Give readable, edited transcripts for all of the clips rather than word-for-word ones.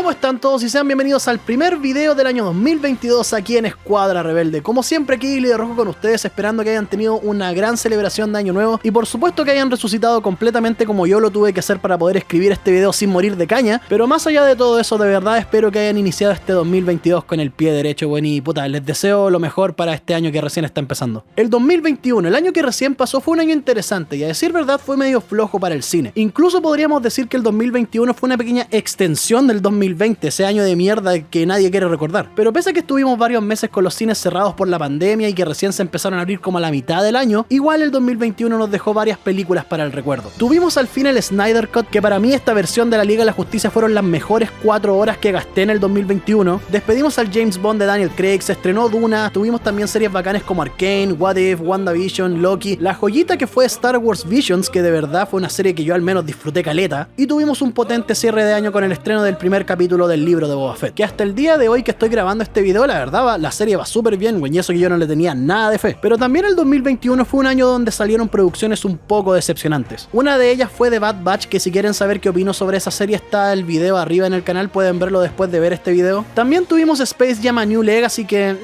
¿Cómo están todos? Y sean bienvenidos al primer video del año 2022 aquí en Escuadra Rebelde. Como siempre aquí Líder Rojo con ustedes, esperando que hayan tenido una gran celebración de año nuevo y por supuesto que hayan resucitado completamente como yo lo tuve que hacer para poder escribir este video sin morir de caña. Pero más allá de todo eso, de verdad espero que hayan iniciado este 2022 con el pie derecho, bueno, y puta, les deseo lo mejor para este año que recién está empezando. El 2021, el año que recién pasó, fue un año interesante y a decir verdad fue medio flojo para el cine. Incluso podríamos decir que el 2021 fue una pequeña extensión del 2020, ese año de mierda que nadie quiere recordar. Pero pese a que estuvimos varios meses con los cines cerrados por la pandemia y que recién se empezaron a abrir como a la mitad del año, igual el 2021 nos dejó varias películas para el recuerdo. Tuvimos al fin el Snyder Cut, que para mí esta versión de la Liga de la Justicia fueron las mejores 4 horas que gasté en el 2021. Despedimos al James Bond de Daniel Craig, se estrenó Duna, tuvimos también series bacanes como Arcane, What If, WandaVision, Loki, la joyita que fue Star Wars Visions, que de verdad fue una serie que yo al menos disfruté caleta, y tuvimos un potente cierre de año con el estreno del primer capítulo del libro de Boba Fett, que hasta el día de hoy que estoy grabando este video, la verdad la serie va súper bien, güey, y eso que yo no le tenía nada de fe. Pero también el 2021 fue un año donde salieron producciones un poco decepcionantes. Una de ellas fue The Bad Batch, que si quieren saber qué opino sobre esa serie está el video arriba en el canal, pueden verlo después de ver este video. También tuvimos Space Jam: A New Legacy, que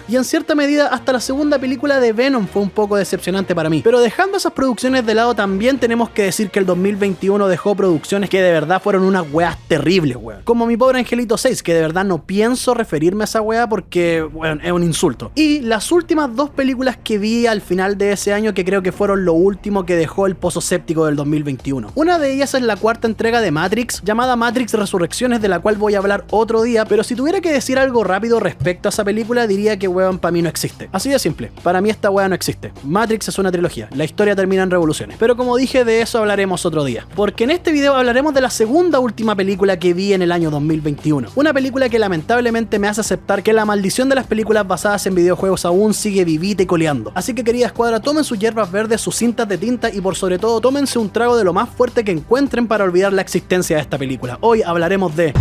y en cierta medida hasta la segunda película de Venom fue un poco decepcionante para mí. Pero dejando esas producciones de lado, también tenemos que decir que el 2021 dejó producciones que de verdad fueron unas weas terribles, weón. Como Mi Pobre Angelito 6, que de verdad no pienso referirme a esa wea porque, weón, es un insulto. Y las últimas 2 películas que vi al final de ese año, que creo que fueron lo último que dejó el pozo séptico del 2021. Una de ellas es la 4ª entrega de Matrix, llamada Matrix Resurrecciones, de la cual voy a hablar otro día, pero si tuviera que decir algo rápido respecto a esa película, diría que, weón, para mí no existe. Así de simple, para mí esta wea no existe. Matrix es una trilogía, la historia termina en revoluciones. Pero como dije, de eso hablaremos otro día, porque en este video hablaremos de la segunda última película que vi en el año 2021. Una película que lamentablemente me hace aceptar que la maldición de las películas basadas en videojuegos aún sigue vivita y coleando. Así que, querida escuadra, tomen sus hierbas verdes, sus cintas de tinta y por sobre todo tómense un trago de lo más fuerte que encuentren para olvidar la existencia de esta película. Hoy hablaremos de...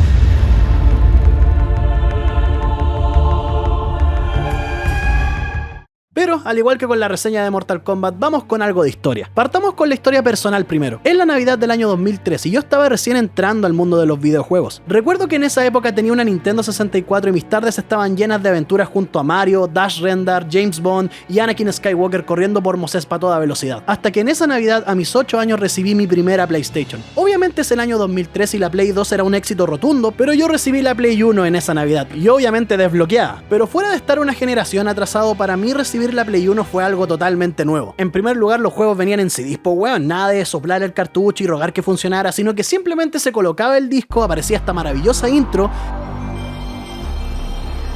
Pero, al igual que con la reseña de Mortal Kombat, vamos con algo de historia. Partamos con la historia personal primero. Es la Navidad del año 2003 y yo estaba recién entrando al mundo de los videojuegos. Recuerdo que en esa época tenía una Nintendo 64 y mis tardes estaban llenas de aventuras junto a Mario, Dash Rendar, James Bond y Anakin Skywalker corriendo por Mos Espa a toda velocidad. Hasta que en esa Navidad, a mis 8 años, recibí mi primera PlayStation. Obviamente es el año 2003 y la Play 2 era un éxito rotundo, pero yo recibí la Play 1 en esa Navidad y obviamente desbloqueada. Pero fuera de estar una generación atrasado, para mí recibir la Play 1 fue algo totalmente nuevo. En primer lugar, los juegos venían en CDs, po weón, nada de soplar el cartucho y rogar que funcionara, sino que simplemente se colocaba el disco, aparecía esta maravillosa intro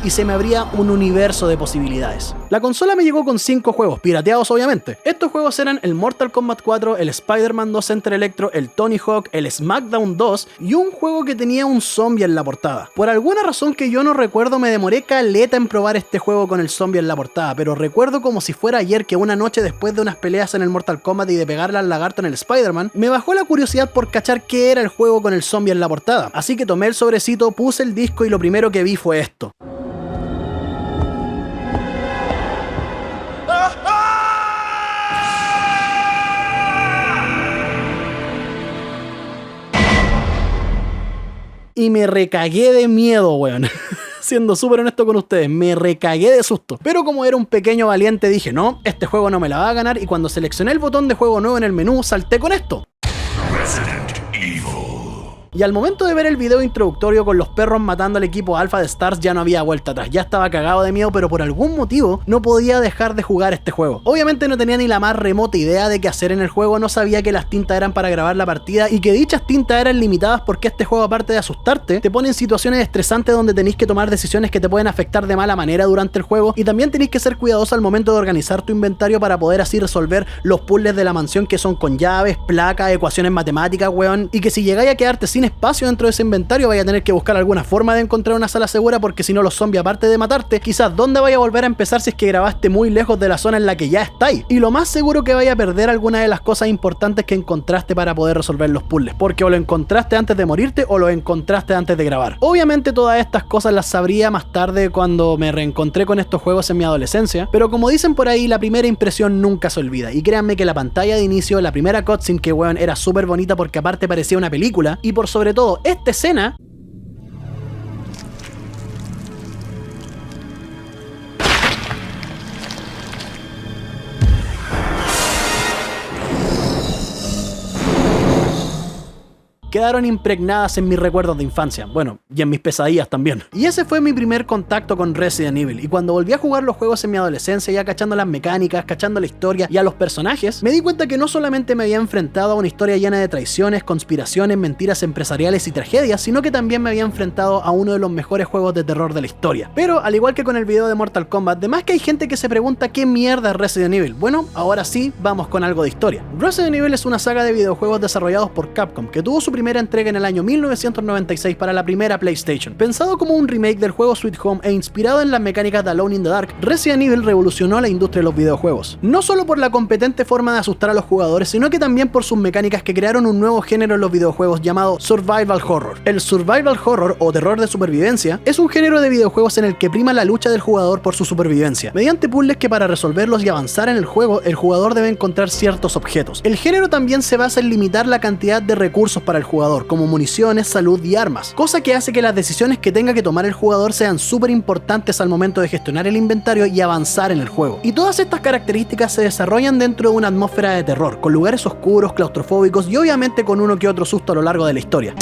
y se me abría un universo de posibilidades. La consola me llegó con 5 juegos, pirateados obviamente. Estos juegos eran el Mortal Kombat 4, el Spider-Man 2 Enter Electro, el Tony Hawk, el SmackDown 2 y un juego que tenía un zombie en la portada. Por alguna razón que yo no recuerdo, me demoré caleta en probar este juego con el zombie en la portada, pero recuerdo como si fuera ayer que una noche después de unas peleas en el Mortal Kombat y de pegarle al lagarto en el Spider-Man, me bajó la curiosidad por cachar qué era el juego con el zombie en la portada. Así que tomé el sobrecito, puse el disco y lo primero que vi fue esto. Y me recagué de miedo, weón. Siendo súper honesto con ustedes, me recagué de susto. Pero como era un pequeño valiente, dije, no, este juego no me la va a ganar. Y cuando seleccioné el botón de juego nuevo en el menú, salté con esto. Resident Evil. Y al momento de ver el video introductorio con los perros matando al equipo Alpha de Stars, ya no había vuelta atrás. Ya estaba cagado de miedo, pero por algún motivo no podía dejar de jugar este juego. Obviamente no tenía ni la más remota idea de qué hacer en el juego, no sabía que las tintas eran para grabar la partida y que dichas tintas eran limitadas porque este juego, aparte de asustarte, te pone en situaciones estresantes donde tenéis que tomar decisiones que te pueden afectar de mala manera durante el juego y también tenéis que ser cuidadoso al momento de organizar tu inventario para poder así resolver los puzzles de la mansión, que son con llaves, placas, ecuaciones matemáticas, weón, y que si llegáis a quedarte sin espacio dentro de ese inventario vaya a tener que buscar alguna forma de encontrar una sala segura, porque si no los zombies, aparte de matarte, quizás dónde vaya a volver a empezar si es que grabaste muy lejos de la zona en la que ya estáis, y lo más seguro que vaya a perder alguna de las cosas importantes que encontraste para poder resolver los puzzles, porque o lo encontraste antes de morirte o lo encontraste antes de grabar. Obviamente todas estas cosas las sabría más tarde cuando me reencontré con estos juegos en mi adolescencia, pero como dicen por ahí, la primera impresión nunca se olvida, y créanme que la pantalla de inicio, la primera cutscene, que weón, era súper bonita porque aparte parecía una película, y por sobre todo esta escena quedaron impregnadas en mis recuerdos de infancia, bueno, y en mis pesadillas también. Y ese fue mi primer contacto con Resident Evil, y cuando volví a jugar los juegos en mi adolescencia, ya cachando las mecánicas, cachando la historia y a los personajes, me di cuenta que no solamente me había enfrentado a una historia llena de traiciones, conspiraciones, mentiras empresariales y tragedias, sino que también me había enfrentado a uno de los mejores juegos de terror de la historia. Pero, al igual que con el video de Mortal Kombat, además que hay gente que se pregunta qué mierda es Resident Evil. Bueno, ahora sí, vamos con algo de historia. Resident Evil es una saga de videojuegos desarrollados por Capcom, que tuvo su primera entrega en el año 1996 para la primera PlayStation. Pensado como un remake del juego Sweet Home e inspirado en las mecánicas de Alone in the Dark, Resident Evil revolucionó la industria de los videojuegos. No solo por la competente forma de asustar a los jugadores, sino que también por sus mecánicas que crearon un nuevo género en los videojuegos llamado Survival Horror. El Survival Horror, o terror de supervivencia, es un género de videojuegos en el que prima la lucha del jugador por su supervivencia, mediante puzzles que para resolverlos y avanzar en el juego, el jugador debe encontrar ciertos objetos. El género también se basa en limitar la cantidad de recursos para el jugador, como municiones, salud y armas, cosa que hace que las decisiones que tenga que tomar el jugador sean súper importantes al momento de gestionar el inventario y avanzar en el juego. Y todas estas características se desarrollan dentro de una atmósfera de terror, con lugares oscuros, claustrofóbicos y obviamente con uno que otro susto a lo largo de la historia.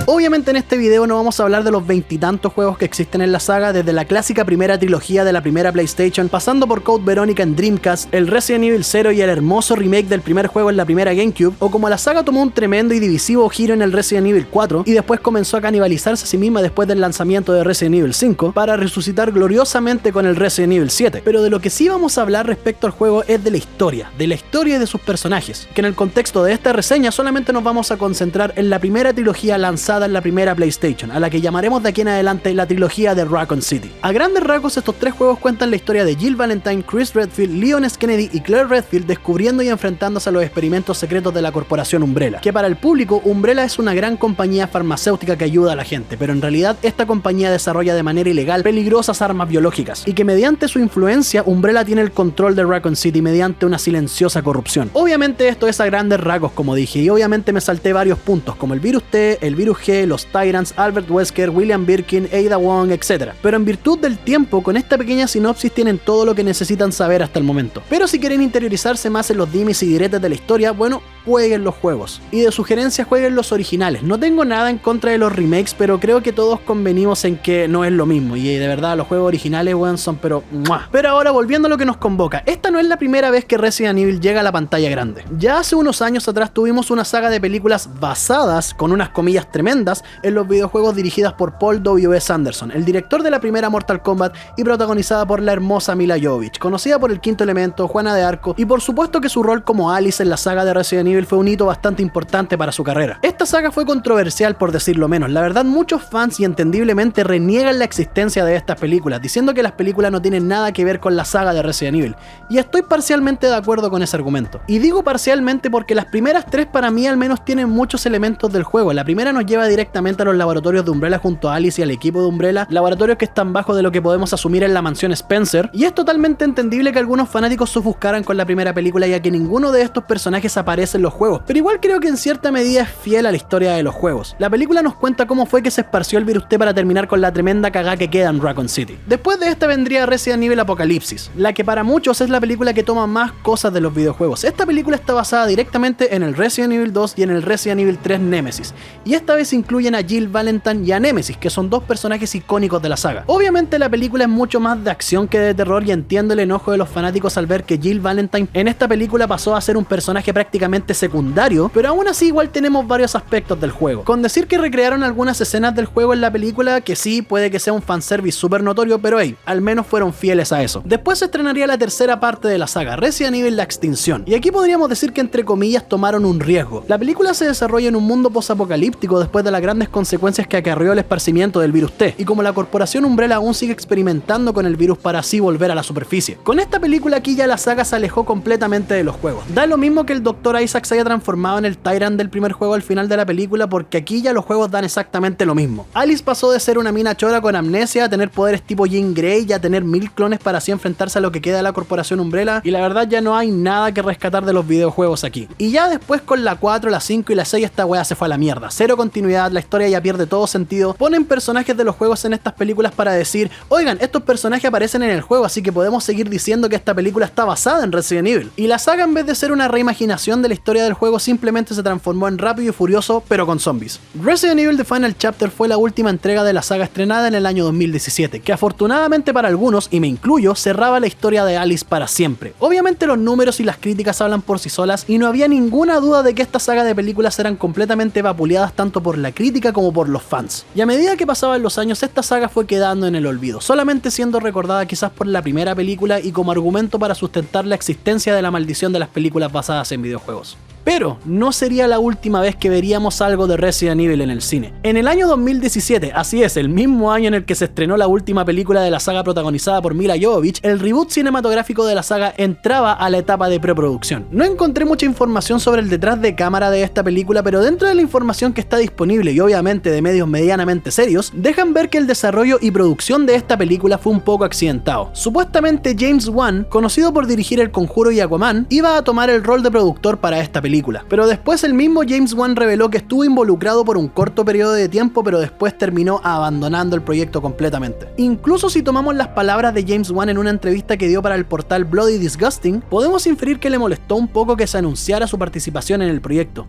Obviamente en este video no vamos a hablar de los veintitantos juegos que existen en la saga, desde la clásica primera trilogía de la primera PlayStation, pasando por Code Veronica en Dreamcast, el Resident Evil 0 y el hermoso remake del primer juego en la primera GameCube, o como la saga tomó un tremendo y divisivo giro en el Resident Evil 4 y después comenzó a canibalizarse a sí misma después del lanzamiento de Resident Evil 5 para resucitar gloriosamente con el Resident Evil 7. Pero de lo que sí vamos a hablar respecto al juego es de la historia y de sus personajes, que en el contexto de esta reseña solamente nos vamos a concentrar en la primera trilogía lanzada en la primera PlayStation, a la que llamaremos de aquí en adelante la trilogía de Raccoon City. A grandes rasgos, estos tres juegos cuentan la historia de Jill Valentine, Chris Redfield, Leon S. Kennedy y Claire Redfield descubriendo y enfrentándose a los experimentos secretos de la corporación Umbrella, que para el público Umbrella es una gran compañía farmacéutica que ayuda a la gente, pero en realidad esta compañía desarrolla de manera ilegal peligrosas armas biológicas, y que mediante su influencia Umbrella tiene el control de Raccoon City mediante una silenciosa corrupción. Obviamente esto es a grandes rasgos, como dije, y obviamente me salté varios puntos como el virus T, el virus G, los Tyrants, Albert Wesker, William Birkin, Ada Wong, etc. Pero en virtud del tiempo, con esta pequeña sinopsis tienen todo lo que necesitan saber hasta el momento. Pero si quieren interiorizarse más en los dimes y diretes de la historia, bueno, jueguen los juegos. Y de sugerencia, jueguen los originales. No tengo nada en contra de los remakes, pero creo que todos convenimos en que no es lo mismo. Y de verdad, los juegos originales, weón, son pero... ¡mua! Pero ahora, volviendo a lo que nos convoca, esta no es la primera vez que Resident Evil llega a la pantalla grande. Ya hace unos años atrás tuvimos una saga de películas basadas, con unas comillas tremendas, en los videojuegos dirigidas por Paul W.S. Anderson, el director de la primera Mortal Kombat y protagonizada por la hermosa Mila Jovovich, conocida por El Quinto Elemento, Juana de Arco, y por supuesto que su rol como Alice en la saga de Resident Evil fue un hito bastante importante para su carrera. Esta saga fue controversial, por decirlo menos. La verdad, muchos fans y entendiblemente reniegan la existencia de estas películas, diciendo que las películas no tienen nada que ver con la saga de Resident Evil, y estoy parcialmente de acuerdo con ese argumento. Y digo parcialmente porque las primeras tres para mí al menos tienen muchos elementos del juego. La primera nos lleva directamente a los laboratorios de Umbrella junto a Alice y al equipo de Umbrella, laboratorios que están bajo de lo que podemos asumir en la mansión Spencer, y es totalmente entendible que algunos fanáticos se ofuscaran con la primera película, ya que ninguno de estos personajes aparece en los juegos, pero igual creo que en cierta medida es fiel a la historia de los juegos. La película nos cuenta cómo fue que se esparció el virus T para terminar con la tremenda cagada que queda en Raccoon City. Después de esta vendría Resident Evil Apocalipsis, la que para muchos es la película que toma más cosas de los videojuegos. Esta película está basada directamente en el Resident Evil 2 y en el Resident Evil 3 Nemesis, y esta vez incluyen a Jill Valentine y a Nemesis, que son dos personajes icónicos de la saga. Obviamente la película es mucho más de acción que de terror, y entiendo el enojo de los fanáticos al ver que Jill Valentine en esta película pasó a ser un personaje prácticamente secundario, pero aún así igual tenemos varios aspectos del juego. Con decir que recrearon algunas escenas del juego en la película, que sí, puede que sea un fanservice súper notorio, pero hey, al menos fueron fieles a eso. Después se estrenaría la tercera parte de la saga, Resident Evil La Extinción, y aquí podríamos decir que entre comillas tomaron un riesgo. La película se desarrolla en un mundo posapocalíptico después de las grandes consecuencias que acarreó el esparcimiento del virus T, y como la corporación Umbrella aún sigue experimentando con el virus para así volver a la superficie. Con esta película aquí ya la saga se alejó completamente de los juegos. Da lo mismo que el Dr. Isaac se haya transformado en el Tyrant del primer juego al final de la película, porque aquí ya los juegos dan exactamente lo mismo. Alice pasó de ser una mina chora con amnesia a tener poderes tipo Jean Grey y a tener 1000 clones para así enfrentarse a lo que queda de la corporación Umbrella, y la verdad ya no hay nada que rescatar de los videojuegos aquí. Y ya después con la 4, la 5 y la 6 esta wea se fue a la mierda. Cero continuidad, verdad, la historia ya pierde todo sentido. Ponen personajes de los juegos en estas películas para decir, oigan, estos personajes aparecen en el juego, así que podemos seguir diciendo que esta película está basada en Resident Evil. Y la saga, en vez de ser una reimaginación de la historia del juego, simplemente se transformó en Rápido y Furioso, pero con zombies. Resident Evil The Final Chapter fue la última entrega de la saga estrenada en el año 2017, que afortunadamente para algunos, y me incluyo, cerraba la historia de Alice para siempre. Obviamente los números y las críticas hablan por sí solas, y no había ninguna duda de que esta saga de películas eran completamente vapuleadas tanto por la crítica como por los fans. Y a medida que pasaban los años, esta saga fue quedando en el olvido, solamente siendo recordada quizás por la primera película y como argumento para sustentar la existencia de la maldición de las películas basadas en videojuegos. Pero no sería la última vez que veríamos algo de Resident Evil en el cine. En el año 2017, así es, el mismo año en el que se estrenó la última película de la saga protagonizada por Milla Jovovich, el reboot cinematográfico de la saga entraba a la etapa de preproducción. No encontré mucha información sobre el detrás de cámara de esta película, pero dentro de la información que está disponible y obviamente de medios medianamente serios, dejan ver que el desarrollo y producción de esta película fue un poco accidentado. Supuestamente James Wan, conocido por dirigir El Conjuro y Aquaman, iba a tomar el rol de productor para esta película. Pero después el mismo James Wan reveló que estuvo involucrado por un corto periodo de tiempo, pero después terminó abandonando el proyecto completamente. Incluso si tomamos las palabras de James Wan en una entrevista que dio para el portal Bloody Disgusting, podemos inferir que le molestó un poco que se anunciara su participación en el proyecto.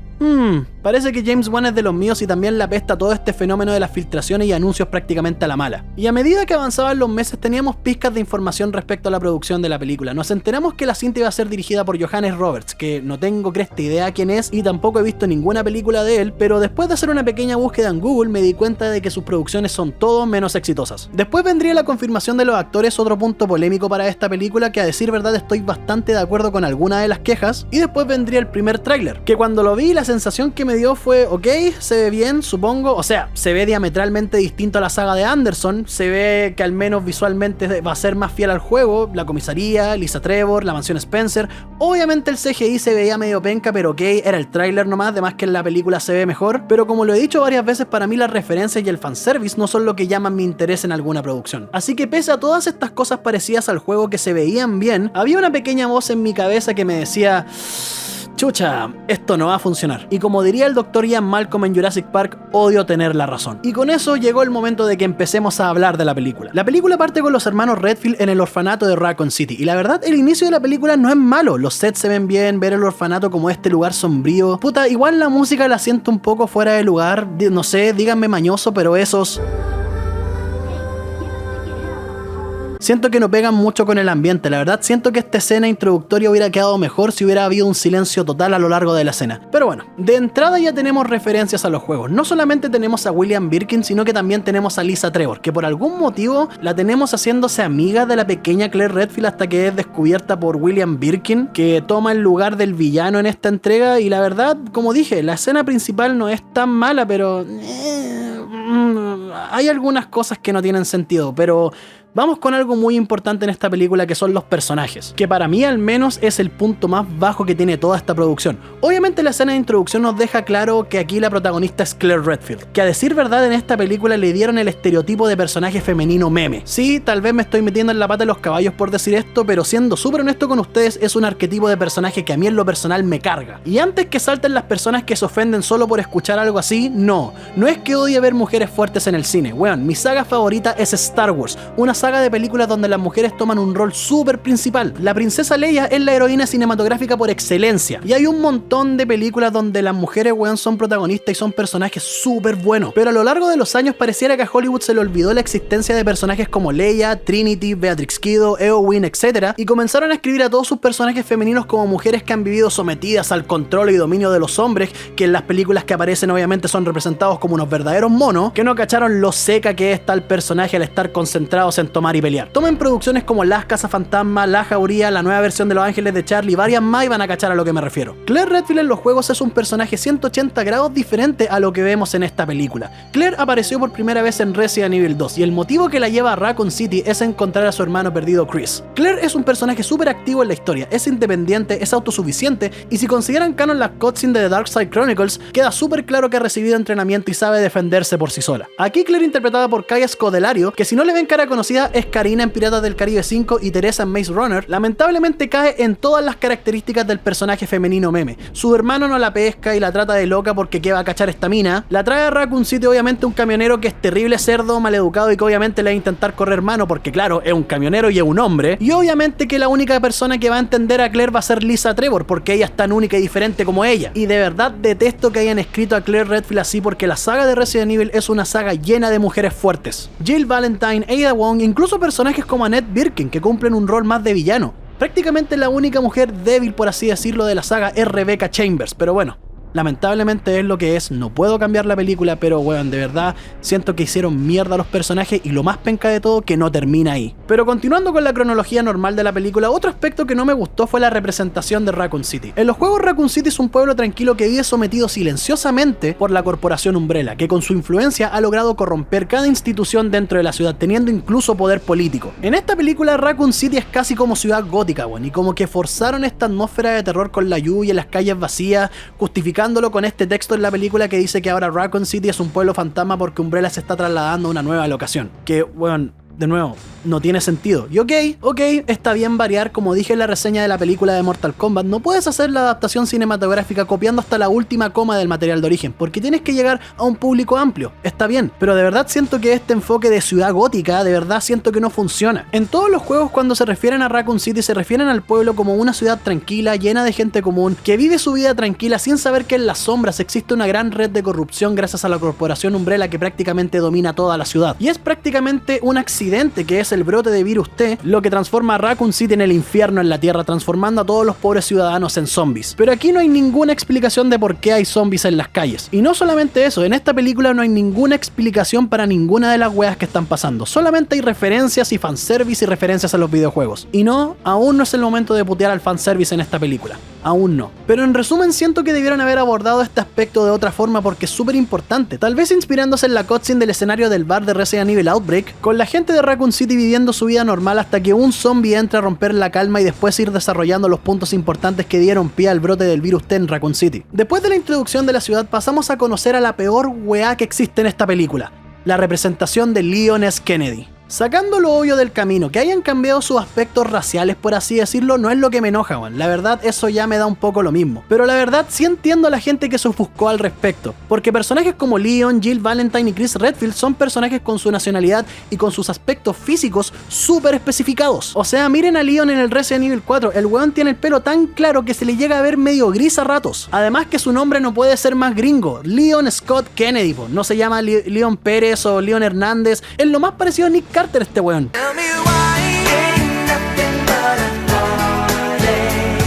Parece que James Wan es de los míos y también le apesta todo este fenómeno de las filtraciones y anuncios prácticamente a la mala. Y a medida que avanzaban los meses teníamos pizcas de información respecto a la producción de la película. Nos enteramos que la cinta iba a ser dirigida por Johannes Roberts, que no tengo cresta idea quién es y tampoco he visto ninguna película de él, pero después de hacer una pequeña búsqueda en Google me di cuenta de que sus producciones son todo menos exitosas. Después vendría la confirmación de los actores, otro punto polémico para esta película que a decir verdad estoy bastante de acuerdo con alguna de las quejas, y después vendría el primer tráiler, que cuando lo vi la sensación que me dio fue, ok, se ve bien, supongo, o sea, se ve diametralmente distinto a la saga de Anderson, se ve que al menos visualmente va a ser más fiel al juego, la comisaría, Lisa Trevor, la mansión Spencer, obviamente el CGI se veía medio penca, pero ok, era el tráiler nomás, además que en la película se ve mejor, pero como lo he dicho varias veces, para mí las referencias y el fanservice no son lo que llaman mi interés en alguna producción. Así que pese a todas estas cosas parecidas al juego que se veían bien, había una pequeña voz en mi cabeza que me decía, chucha, esto no va a funcionar. Y como diría el Dr. Ian Malcolm en Jurassic Park, odio tener la razón. Y con eso llegó el momento de que empecemos a hablar de la película. La película parte con los hermanos Redfield en el orfanato de Raccoon City. Y la verdad, el inicio de la película no es malo. Los sets se ven bien, ver el orfanato como este lugar sombrío. Puta, igual la música la siento un poco fuera de lugar. No sé, díganme mañoso, pero esos... siento que no pegan mucho con el ambiente, la verdad siento que esta escena introductoria hubiera quedado mejor si hubiera habido un silencio total a lo largo de la escena. Pero bueno, de entrada ya tenemos referencias a los juegos. No solamente tenemos a William Birkin, sino que también tenemos a Lisa Trevor, que por algún motivo la tenemos haciéndose amiga de la pequeña Claire Redfield hasta que es descubierta por William Birkin, que toma el lugar del villano en esta entrega. Y la verdad, como dije, la escena principal no es tan mala, pero... hay algunas cosas que no tienen sentido, pero... vamos con algo muy importante en esta película, que son los personajes, que para mí al menos es el punto más bajo que tiene toda esta producción. Obviamente la escena de introducción nos deja claro que aquí la protagonista es Claire Redfield, que a decir verdad en esta película le dieron el estereotipo de personaje femenino meme. Sí, tal vez me estoy metiendo en la pata de los caballos por decir esto, pero siendo súper honesto con ustedes, es un arquetipo de personaje que a mí en lo personal me carga. Y antes que salten las personas que se ofenden solo por escuchar algo así, no es que odie ver mujeres fuertes en el cine. Weón, mi saga favorita es Star Wars, una saga de películas donde las mujeres toman un rol súper principal. La princesa Leia es la heroína cinematográfica por excelencia, y hay un montón de películas donde las mujeres, weón, son protagonistas y son personajes súper buenos, pero a lo largo de los años pareciera que a Hollywood se le olvidó la existencia de personajes como Leia, Trinity, Beatrix Kido, Eowyn, etc. y comenzaron a escribir a todos sus personajes femeninos como mujeres que han vivido sometidas al control y dominio de los hombres, que en las películas que aparecen obviamente son representados como unos verdaderos monos, que no cacharon lo seca que es tal personaje al estar concentrados en tomar y pelear. Tomen producciones como Las Cazafantasmas, La Jauría, la nueva versión de Los Ángeles de Charlie y varias más y van a cachar a lo que me refiero. Claire Redfield en los juegos es un personaje 180 grados diferente a lo que vemos en esta película. Claire apareció por primera vez en Resident Evil 2 y el motivo que la lleva a Raccoon City es encontrar a su hermano perdido Chris. Claire es un personaje súper activo en la historia, es independiente, es autosuficiente y si consideran canon las cutscenes de The Dark Side Chronicles, queda súper claro que ha recibido entrenamiento y sabe defenderse por sí sola. Aquí Claire interpretada por Kaya Scodelario, que si no le ven cara conocida realidad es Karina en Piratas del Caribe 5 y Teresa en Maze Runner, lamentablemente cae en todas las características del personaje femenino meme. Su hermano no la pesca y la trata de loca porque ¿qué va a cachar esta mina? La trae a Raccoon City obviamente un camionero que es terrible cerdo, maleducado y que obviamente le va a intentar correr mano porque claro, es un camionero y es un hombre. Y obviamente que la única persona que va a entender a Claire va a ser Lisa Trevor porque ella es tan única y diferente como ella. Y de verdad detesto que hayan escrito a Claire Redfield así porque la saga de Resident Evil es una saga llena de mujeres fuertes. Jill Valentine, Ada Wong, incluso personajes como Annette Birkin que cumplen un rol más de villano. Prácticamente la única mujer débil, por así decirlo, de la saga es Rebecca Chambers, pero bueno, lamentablemente es lo que es, no puedo cambiar la película, pero weón, de verdad siento que hicieron mierda a los personajes y lo más penca de todo que no termina ahí. Pero continuando con la cronología normal de la película, otro aspecto que no me gustó fue la representación de Raccoon City. En los juegos Raccoon City es un pueblo tranquilo que vive sometido silenciosamente por la corporación Umbrella, que con su influencia ha logrado corromper cada institución dentro de la ciudad, teniendo incluso poder político. En esta película Raccoon City es casi como ciudad gótica, weón, y como que forzaron esta atmósfera de terror con la lluvia, las calles vacías, justificando con este texto en la película que dice que ahora Raccoon City es un pueblo fantasma porque Umbrella se está trasladando a una nueva locación. Que, bueno, de nuevo, no tiene sentido. Y ok, está bien variar, como dije en la reseña de la película de Mortal Kombat, no puedes hacer la adaptación cinematográfica copiando hasta la última coma del material de origen, porque tienes que llegar a un público amplio, está bien, pero de verdad siento que este enfoque de ciudad gótica, de verdad siento que no funciona. En todos los juegos cuando se refieren a Raccoon City se refieren al pueblo como una ciudad tranquila, llena de gente común, que vive su vida tranquila sin saber que en las sombras existe una gran red de corrupción gracias a la corporación Umbrella que prácticamente domina toda la ciudad. Y es prácticamente un accidente que es el brote de virus T lo que transforma a Raccoon City en el infierno en la tierra, transformando a todos los pobres ciudadanos en zombies. Pero aquí no hay ninguna explicación de por qué hay zombies en las calles. Y no solamente eso, en esta película no hay ninguna explicación para ninguna de las weas que están pasando. Solamente hay referencias y fanservice y referencias a los videojuegos. Y no, aún no es el momento de putear al fanservice en esta película. Aún no. Pero en resumen siento que debieron haber abordado este aspecto de otra forma porque es súper importante. Tal vez inspirándose en la cutscene del escenario del bar de Resident Evil Outbreak, con la gente de Raccoon City viviendo su vida normal hasta que un zombie entre a romper la calma y después ir desarrollando los puntos importantes que dieron pie al brote del virus T en Raccoon City. Después de la introducción de la ciudad pasamos a conocer a la peor weá que existe en esta película, la representación de Leon S. Kennedy. Sacando lo obvio del camino, que hayan cambiado sus aspectos raciales, por así decirlo, no es lo que me enoja, man. La verdad, eso ya me da un poco lo mismo. Pero la verdad, sí entiendo a la gente que se ofuscó al respecto. Porque personajes como Leon, Jill Valentine y Chris Redfield son personajes con su nacionalidad y con sus aspectos físicos súper especificados. O sea, miren a Leon en el Resident Evil 4, el weón tiene el pelo tan claro que se le llega a ver medio gris a ratos. Además que su nombre no puede ser más gringo, Leon Scott Kennedy, po. No se llama Leon Pérez o Leon Hernández, es lo más parecido a Nick Carter este weón.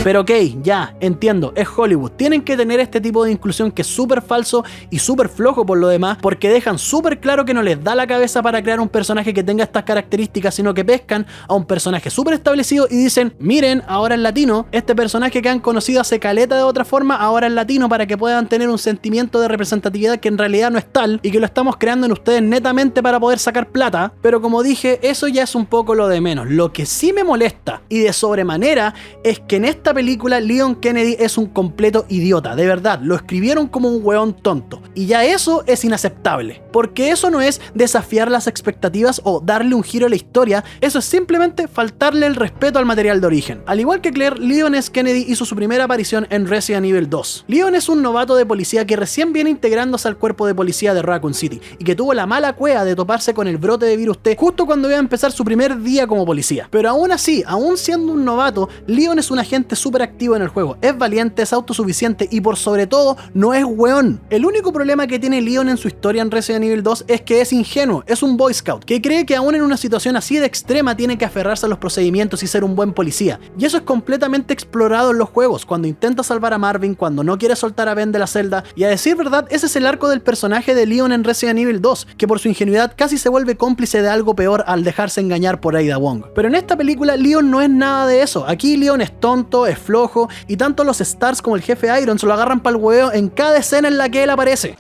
Pero ok, ya, entiendo, es Hollywood. Tienen que tener este tipo de inclusión que es súper falso y súper flojo por lo demás, porque dejan súper claro que no les da la cabeza para crear un personaje que tenga estas características, sino que pescan a un personaje súper establecido y dicen, miren, ahora es latino, este personaje que han conocido hace caleta de otra forma, ahora es latino para que puedan tener un sentimiento de representatividad que en realidad no es tal y que lo estamos creando en ustedes netamente para poder sacar plata. Pero como dije, eso ya es un poco lo de menos. Lo que sí me molesta y de sobremanera es que en esta película Leon Kennedy es un completo idiota, de verdad, lo escribieron como un weón tonto y ya eso es inaceptable, porque eso no es desafiar las expectativas o darle un giro a la historia, eso es simplemente faltarle el respeto al material de origen. Al igual que Claire, Leon S. Kennedy hizo su primera aparición en Resident Evil 2. Leon es un novato de policía que recién viene integrándose al cuerpo de policía de Raccoon City y que tuvo la mala cueva de toparse con el brote de virus T justo cuando iba a empezar su primer día como policía. Pero aún así, aún siendo un novato, Leon es un agente súper activo en el juego, es valiente, es autosuficiente y por sobre todo no es weón. El único problema que tiene Leon en su historia en Resident Evil 2 es que es ingenuo, es un Boy Scout que cree que aún en una situación así de extrema tiene que aferrarse a los procedimientos y ser un buen policía, y eso es completamente explorado en los juegos, cuando intenta salvar a Marvin, cuando no quiere soltar a Ben de la celda, y a decir verdad ese es el arco del personaje de Leon en Resident Evil 2, que por su ingenuidad casi se vuelve cómplice de algo peor al dejarse engañar por Ada Wong. Pero en esta película Leon no es nada de eso, aquí Leon es tonto, es flojo, y tanto los Stars como el jefe Iron se lo agarran pa'l huevo en cada escena en la que él aparece.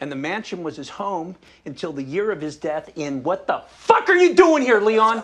And the mansion was his home until the year of his death in what the fuck are you doing here, Leon?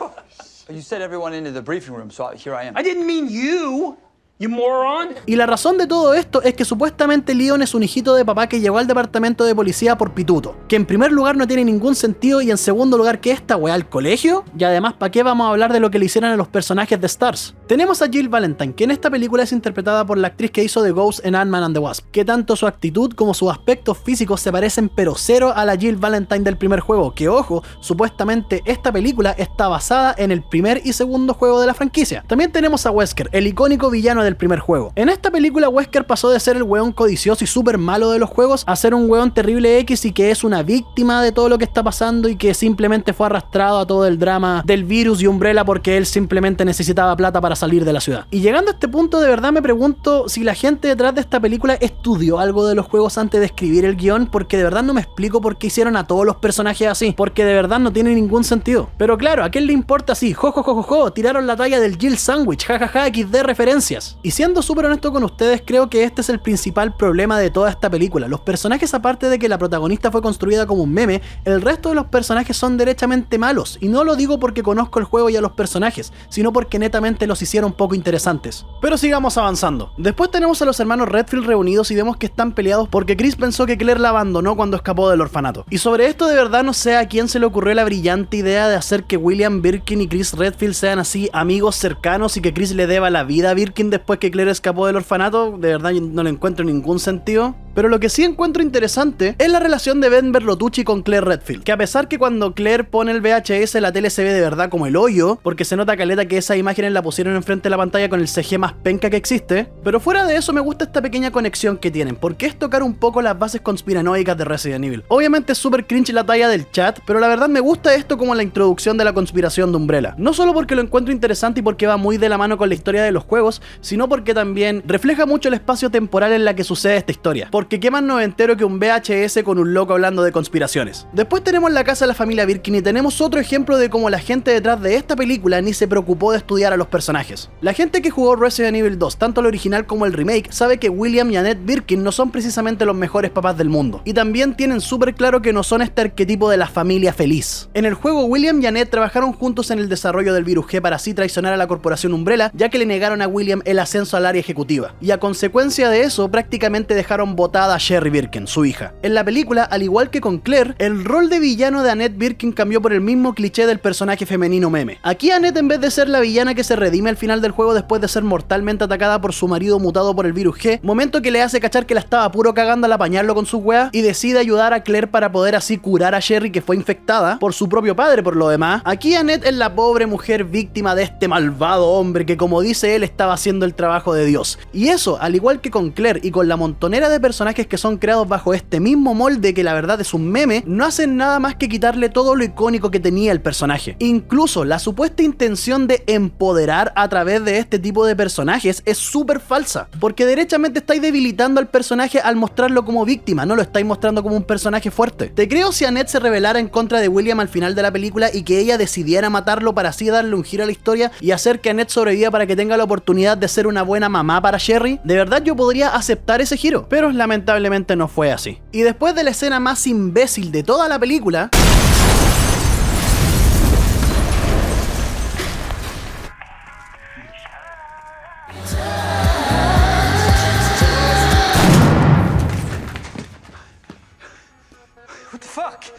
You said everyone into the briefing room, so here I am. I didn't mean you. you moron. Y la razón de todo esto es que supuestamente Leon es un hijito de papá que llegó al departamento de policía por pituto, que en primer lugar no tiene ningún sentido y en segundo lugar que esta weá al colegio, y además ¿para qué vamos a hablar de lo que le hicieron a los personajes de Stars? Tenemos a Jill Valentine, que en esta película es interpretada por la actriz que hizo The Ghost en Ant-Man and the Wasp, que tanto su actitud como sus aspectos físicos se parecen pero cero a la Jill Valentine del primer juego, que ojo, supuestamente esta película está basada en el primer y segundo juego de la franquicia. También tenemos a Wesker, el icónico villano del primer juego. En esta película Wesker pasó de ser el weón codicioso y súper malo de los juegos a ser un weón terrible X y que es una víctima de todo lo que está pasando y que simplemente fue arrastrado a todo el drama del virus y Umbrella porque él simplemente necesitaba plata para salir de la ciudad. Y llegando a este punto de verdad me pregunto si la gente detrás de esta película estudió algo de los juegos antes de escribir el guión, porque de verdad no me explico por qué hicieron a todos los personajes así, porque de verdad no tiene ningún sentido. Pero claro, ¿a quién le importa así? Jo, tiraron la talla del Jill Sandwich, jajaja, XD referencias. Y siendo súper honesto con ustedes, creo que este es el principal problema de toda esta película. Los personajes, aparte de que la protagonista fue construida como un meme, el resto de los personajes son derechamente malos. Y no lo digo porque conozco el juego y a los personajes, sino porque netamente los hicieron poco interesantes. Pero sigamos avanzando. Después tenemos a los hermanos Redfield reunidos y vemos que están peleados porque Chris pensó que Claire la abandonó cuando escapó del orfanato. Y sobre esto de verdad no sé a quién se le ocurrió la brillante idea de hacer que William Birkin y Chris Redfield sean así amigos cercanos y que Chris le deba la vida a Birkin después que Claire escapó del orfanato. De verdad no le encuentro ningún sentido. Pero lo que sí encuentro interesante es la relación de Ben Bertolucci con Claire Redfield, que a pesar que cuando Claire pone el VHS la tele se ve de verdad como el hoyo, porque se nota caleta que esas imágenes la pusieron enfrente de la pantalla con el CG más penca que existe, pero fuera de eso me gusta esta pequeña conexión que tienen, porque es tocar un poco las bases conspiranoicas de Resident Evil. Obviamente es súper cringe la talla del chat, pero la verdad me gusta esto como la introducción de la conspiración de Umbrella, no solo porque lo encuentro interesante y porque va muy de la mano con la historia de los juegos, sino porque también refleja mucho el espacio temporal en la que sucede esta historia, porque qué más noventero que un VHS con un loco hablando de conspiraciones. Después tenemos la casa de la familia Birkin y tenemos otro ejemplo de cómo la gente detrás de esta película ni se preocupó de estudiar a los personajes. La gente que jugó Resident Evil 2, tanto el original como el remake, sabe que William y Annette Birkin no son precisamente los mejores papás del mundo, y también tienen súper claro que no son este arquetipo de la familia feliz. En el juego, William y Annette trabajaron juntos en el desarrollo del virus G para así traicionar a la corporación Umbrella, ya que le negaron a William el ascenso al área ejecutiva, y a consecuencia de eso prácticamente dejaron botada a Sherry Birkin, su hija. En la película, al igual que con Claire, el rol de villano de Annette Birkin cambió por el mismo cliché del personaje femenino meme. Aquí Annette, en vez de ser la villana que se redime al final del juego después de ser mortalmente atacada por su marido mutado por el virus G, momento que le hace cachar que la estaba puro cagando al apañarlo con sus weas, y decide ayudar a Claire para poder así curar a Sherry, que fue infectada por su propio padre por lo demás. Aquí Annette es la pobre mujer víctima de este malvado hombre que, como dice él, estaba haciendo el trabajo de Dios. Y eso, al igual que con Claire y con la montonera de personajes que son creados bajo este mismo molde que la verdad es un meme, no hacen nada más que quitarle todo lo icónico que tenía el personaje. Incluso la supuesta intención de empoderar a través de este tipo de personajes es súper falsa, porque derechamente estáis debilitando al personaje al mostrarlo como víctima, no lo estáis mostrando como un personaje fuerte. Te creo si Annette se rebelara en contra de William al final de la película y que ella decidiera matarlo para así darle un giro a la historia y hacer que Annette sobreviva para que tenga la oportunidad de ser una buena mamá para Sherry. De verdad yo podría aceptar ese giro, pero lamentablemente no fue así. Y después de la escena más imbécil de toda la película,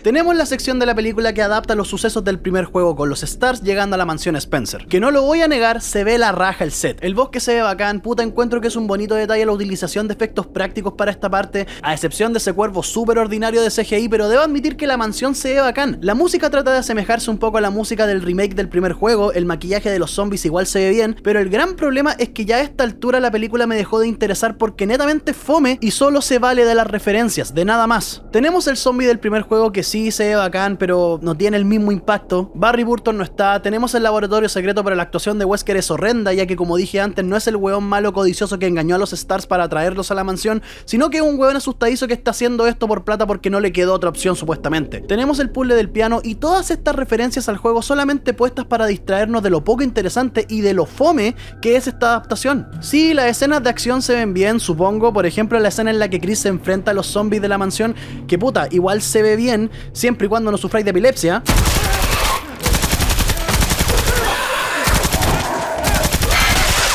tenemos la sección de la película que adapta los sucesos del primer juego con los Stars llegando a la mansión Spencer, que no lo voy a negar, se ve la raja el set. El bosque se ve bacán, puta, encuentro que es un bonito detalle la utilización de efectos prácticos para esta parte, a excepción de ese cuervo súper ordinario de CGI, pero debo admitir que la mansión se ve bacán. La música trata de asemejarse un poco a la música del remake del primer juego, el maquillaje de los zombies igual se ve bien, pero el gran problema es que ya a esta altura la película me dejó de interesar porque netamente fome y solo se vale de las referencias, de nada más. Tenemos el zombie del primer juego que sí se ve bacán, pero no tiene el mismo impacto. Barry Burton no está. Tenemos el laboratorio secreto, pero la actuación de Wesker es horrenda, ya que, como dije antes, no es el weón malo codicioso que engañó a los Stars para traerlos a la mansión, sino que es un weón asustadizo que está haciendo esto por plata porque no le quedó otra opción supuestamente. Tenemos el puzzle del piano y todas estas referencias al juego solamente puestas para distraernos de lo poco interesante y de lo fome que es esta adaptación. Sí, las escenas de acción se ven bien, supongo. Por ejemplo, la escena en la que Chris se enfrenta a los zombies de la mansión, que puta, igual se ve bien, siempre y cuando no sufráis de epilepsia.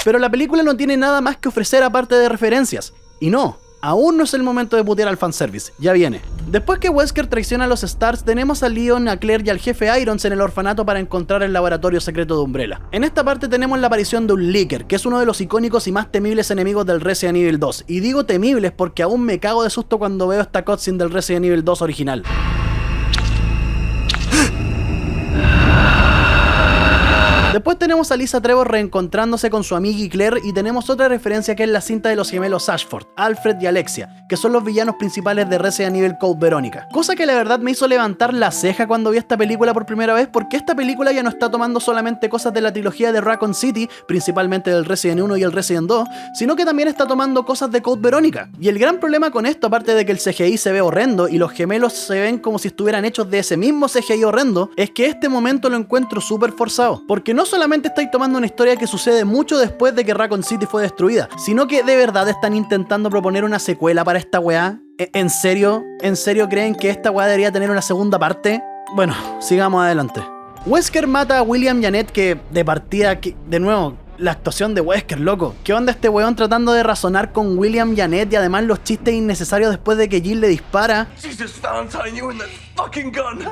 Pero la película no tiene nada más que ofrecer aparte de referencias. Y no, aún no es el momento de putear al fanservice, ya viene. Después que Wesker traiciona a los Stars, tenemos a Leon, a Claire y al jefe Irons en el orfanato para encontrar el laboratorio secreto de Umbrella. En esta parte tenemos la aparición de un Licker, que es uno de los icónicos y más temibles enemigos del Resident Evil 2. Y digo temibles porque aún me cago de susto cuando veo esta cutscene del Resident Evil 2 original. Después tenemos a Lisa Trevor reencontrándose con su amiga Claire y tenemos otra referencia que es la cinta de los gemelos Ashford, Alfred y Alexia, que son los villanos principales de Resident Evil Code Verónica. Cosa que la verdad me hizo levantar la ceja cuando vi esta película por primera vez, porque esta película ya no está tomando solamente cosas de la trilogía de Raccoon City, principalmente del Resident 1 y el Resident 2, sino que también está tomando cosas de Code Verónica. Y el gran problema con esto, aparte de que el CGI se ve horrendo y los gemelos se ven como si estuvieran hechos de ese mismo CGI horrendo, es que este momento lo encuentro súper forzado, porque no solamente estáis tomando una historia que sucede mucho después de que Raccoon City fue destruida, sino que de verdad están intentando proponer una secuela para esta weá. ¿En serio? ¿En serio creen que esta weá debería tener una segunda parte? Bueno, sigamos adelante. Wesker mata a William y Annette, que de partida, de nuevo, la actuación de Wesker, loco. ¿Qué onda este weón tratando de razonar con William y Annette y además los chistes innecesarios después de que Jill le dispara? Jesus Valentine, you and that fucking gun.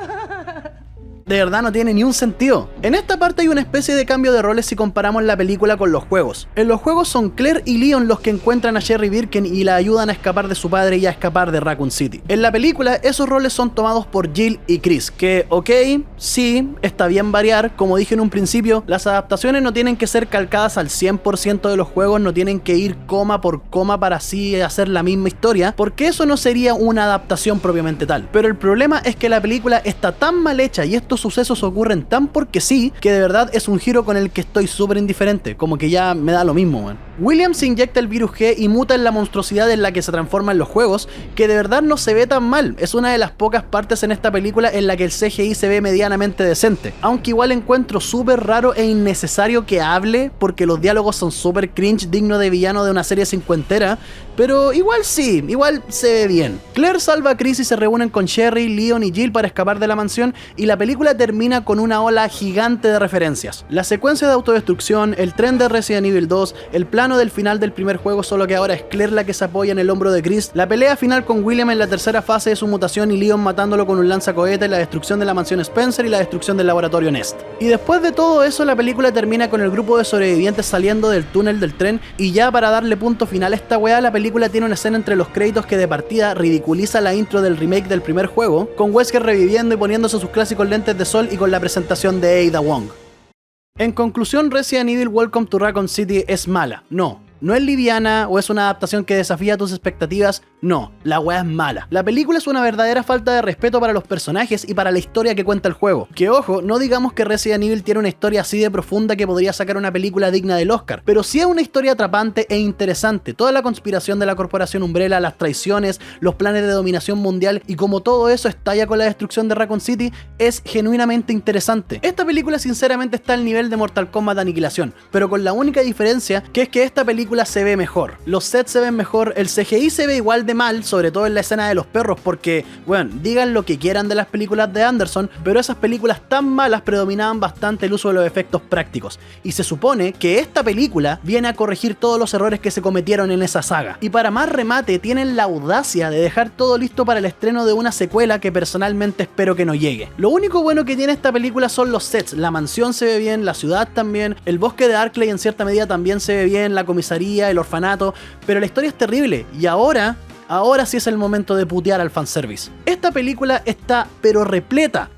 De verdad no tiene ni un sentido. En esta parte hay una especie de cambio de roles si comparamos la película con los juegos. En los juegos son Claire y Leon los que encuentran a Sherry Birkin y la ayudan a escapar de su padre y a escapar de Raccoon City. En la película esos roles son tomados por Jill y Chris, que ok, sí, está bien variar. Como dije en un principio, las adaptaciones no tienen que ser calcadas al 100% de los juegos, no tienen que ir coma por coma para así hacer la misma historia, porque eso no sería una adaptación propiamente tal. Pero el problema es que la película está tan mal hecha y estos sucesos ocurren tan porque sí, que de verdad es un giro con el que estoy súper indiferente, como que ya me da lo mismo, man. William se inyecta el virus G y muta en la monstruosidad en la que se transforma en los juegos, que de verdad no se ve tan mal. Es una de las pocas partes en esta película en la que el CGI se ve medianamente decente, aunque igual encuentro súper raro e innecesario que hable, porque los diálogos son súper cringe, digno de villano de una serie cincuentera, pero igual sí, igual se ve bien. Claire salva a Chris y se reúnen con Sherry, Leon y Jill para escapar de la mansión, y la película termina con una ola gigante de referencias. La secuencia de autodestrucción, el tren de Resident Evil 2, el plano del final del primer juego, solo que ahora es Claire la que se apoya en el hombro de Chris, la pelea final con William en la tercera fase de su mutación y Leon matándolo con un lanzacohetes, la destrucción de la mansión Spencer y la destrucción del laboratorio Nest. Y después de todo eso, la película termina con el grupo de sobrevivientes saliendo del túnel del tren, y ya para darle punto final a esta weá, la película tiene una escena entre los créditos que de partida ridiculiza la intro del remake del primer juego, con Wesker reviviendo y poniéndose sus clásicos lentes de sol y con la presentación de Ada Wong. En conclusión, Resident Evil Welcome to Raccoon City es mala. No es liviana o es una adaptación que desafía tus expectativas, no, la weá es mala. La película es una verdadera falta de respeto para los personajes y para la historia que cuenta el juego. Que ojo, no digamos que Resident Evil tiene una historia así de profunda que podría sacar una película digna del Oscar, pero sí es una historia atrapante e interesante. Toda la conspiración de la corporación Umbrella, las traiciones, los planes de dominación mundial y como todo eso estalla con la destrucción de Raccoon City es genuinamente interesante. Esta película sinceramente está al nivel de Mortal Kombat Aniquilación, pero con la única diferencia que es que esta película se ve mejor, los sets se ven mejor, el CGI se ve igual de mal, sobre todo en la escena de los perros, porque, bueno, digan lo que quieran de las películas de Anderson, pero esas películas tan malas predominaban bastante el uso de los efectos prácticos, y se supone que esta película viene a corregir todos los errores que se cometieron en esa saga, y para más remate tienen la audacia de dejar todo listo para el estreno de una secuela que personalmente espero que no llegue. Lo único bueno que tiene esta película son los sets, la mansión se ve bien, la ciudad también, el bosque de Arklay en cierta medida también se ve bien, la comisaría, el orfanato, pero la historia es terrible y ahora sí es el momento de putear al fanservice. Esta película está pero repleta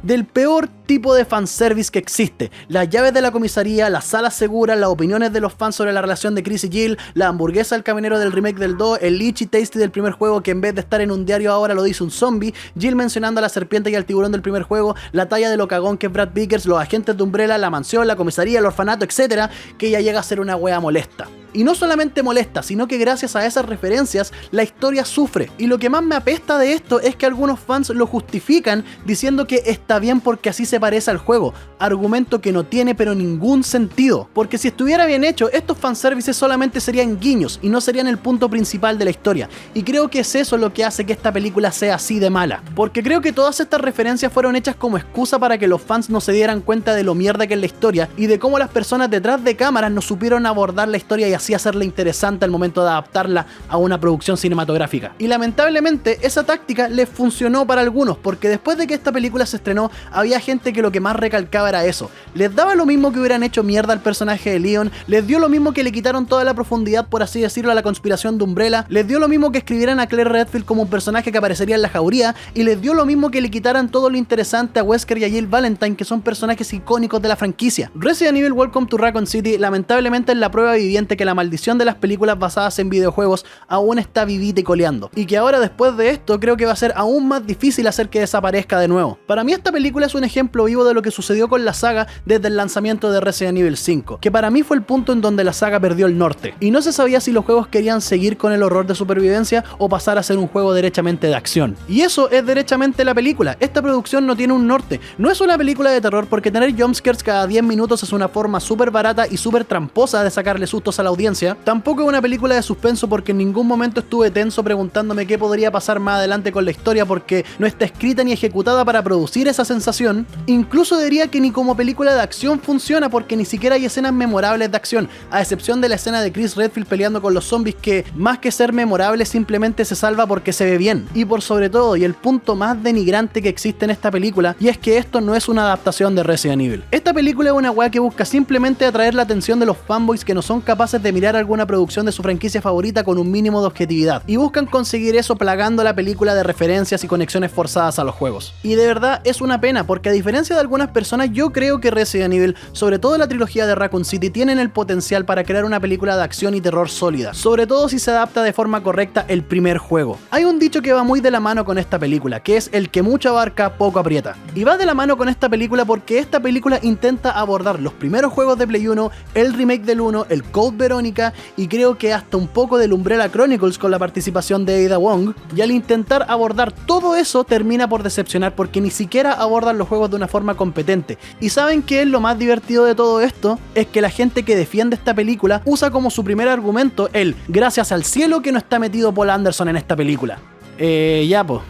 del peor tipo de fanservice que existe. Las llaves de la comisaría, las salas seguras, las opiniones de los fans sobre la relación de Chris y Jill, la hamburguesa del camionero del remake del 2, el Lychee Tasty del primer juego que en vez de estar en un diario ahora lo dice un zombie, Jill mencionando a la serpiente y al tiburón del primer juego, la talla de lo cagón que es Brad Vickers, los agentes de Umbrella, la mansión, la comisaría, el orfanato, etc., que ya llega a ser una wea molesta. Y no solamente molesta, sino que gracias a esas referencias la historia sufre. Y lo que más me apesta de esto es que algunos fans lo justifican diciendo que está bien porque así se parece al juego, argumento que no tiene pero ningún sentido, porque si estuviera bien hecho, estos fanservices solamente serían guiños y no serían el punto principal de la historia, y creo que es eso lo que hace que esta película sea así de mala, porque creo que todas estas referencias fueron hechas como excusa para que los fans no se dieran cuenta de lo mierda que es la historia y de cómo las personas detrás de cámaras no supieron abordar la historia y así hacerla interesante al momento de adaptarla a una producción cinematográfica. Y lamentablemente esa táctica les funcionó para algunos, porque después de que esta película se estrenó había gente que lo que más recalcaba era eso. Les daba lo mismo que hubieran hecho mierda al personaje de Leon, les dio lo mismo que le quitaron toda la profundidad, por así decirlo, a la conspiración de Umbrella, les dio lo mismo que escribieran a Claire Redfield como un personaje que aparecería en la jauría, y les dio lo mismo que le quitaran todo lo interesante a Wesker y a Jill Valentine, que son personajes icónicos de la franquicia. Resident Evil Welcome to Raccoon City lamentablemente es la prueba viviente que la maldición de las películas basadas en videojuegos aún está vivita y coleando, y que ahora después de esto creo que va a ser aún más difícil hacer que desaparezca de nuevo. Para mí esta película es un ejemplo vivo de lo que sucedió con la saga desde el lanzamiento de Resident Evil 5, que para mí fue el punto en donde la saga perdió el norte, y no se sabía si los juegos querían seguir con el horror de supervivencia o pasar a ser un juego derechamente de acción. Y eso es derechamente la película. Esta producción no tiene un norte, no es una película de terror, porque tener jumpscares cada 10 minutos es una forma súper barata y súper tramposa de sacarle sustos a la audiencia. Tampoco es una película de suspenso, porque en ningún momento estuve tenso preguntándome qué podría pasar más adelante con la historia, porque no está escrita ni ejecutada para producir esa sensación. Incluso diría que ni como película de acción funciona, porque ni siquiera hay escenas memorables de acción, a excepción de la escena de Chris Redfield peleando con los zombies, que más que ser memorable simplemente se salva porque se ve bien. Y por sobre todo, y el punto más denigrante que existe en esta película, y es que esto no es una adaptación de Resident Evil. Esta película es una weá que busca simplemente atraer la atención de los fanboys que no son capaces de mirar alguna producción de su franquicia favorita con un mínimo de objetividad, y buscan conseguir eso plagando la película de referencias y conexiones forzadas a los juegos. Y de verdad es una pena, porque a diferencia de algunas personas, yo creo que Resident Evil, sobre todo la trilogía de Raccoon City, tienen el potencial para crear una película de acción y terror sólida, sobre todo si se adapta de forma correcta el primer juego. Hay un dicho que va muy de la mano con esta película, que es el que mucho abarca, poco aprieta. Y va de la mano con esta película porque esta película intenta abordar los primeros juegos de Play 1, el remake del 1, el Code Verónica, y creo que hasta un poco del Umbrella Chronicles con la participación de Ada Wong, y al intentar abordar todo eso termina por decepcionar, porque ni siquiera abordan los juegos de una forma competente. Y ¿saben qué es lo más divertido de todo esto? Es que la gente que defiende esta película usa como su primer argumento el gracias al cielo que no está metido Paul Anderson en esta película. Ya po,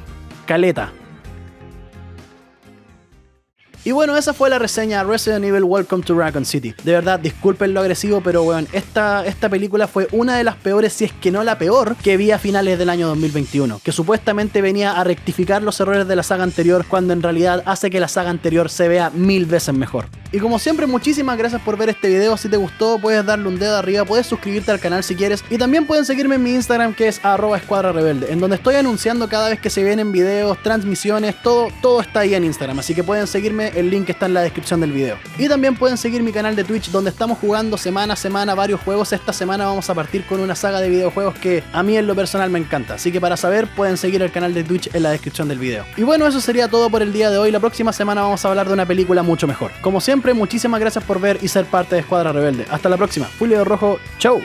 caleta. Y bueno, esa fue la reseña Resident Evil Welcome to Raccoon City. De verdad, disculpen lo agresivo, pero bueno, esta película fue una de las peores, si es que no la peor, que vi a finales del año 2021, que supuestamente venía a rectificar los errores de la saga anterior, cuando en realidad hace que la saga anterior se vea 1000 veces mejor. Y como siempre, muchísimas gracias por ver este video. Si te gustó, puedes darle un dedo arriba, puedes suscribirte al canal si quieres, y también pueden seguirme en mi Instagram, que es @escuadrarebelde, en donde estoy anunciando cada vez que se vienen videos, transmisiones, todo está ahí en Instagram, así que pueden seguirme, el link está en la descripción del video. Y también pueden seguir mi canal de Twitch, donde estamos jugando semana a semana varios juegos. Esta semana vamos a partir con una saga de videojuegos que a mí en lo personal me encanta, así que para saber pueden seguir el canal de Twitch en la descripción del video. Y bueno, eso sería todo por el día de hoy. La próxima semana vamos a hablar de una película mucho mejor. Como siempre, muchísimas gracias por ver y ser parte de Escuadra Rebelde. Hasta la próxima. Julio Rojo, chau.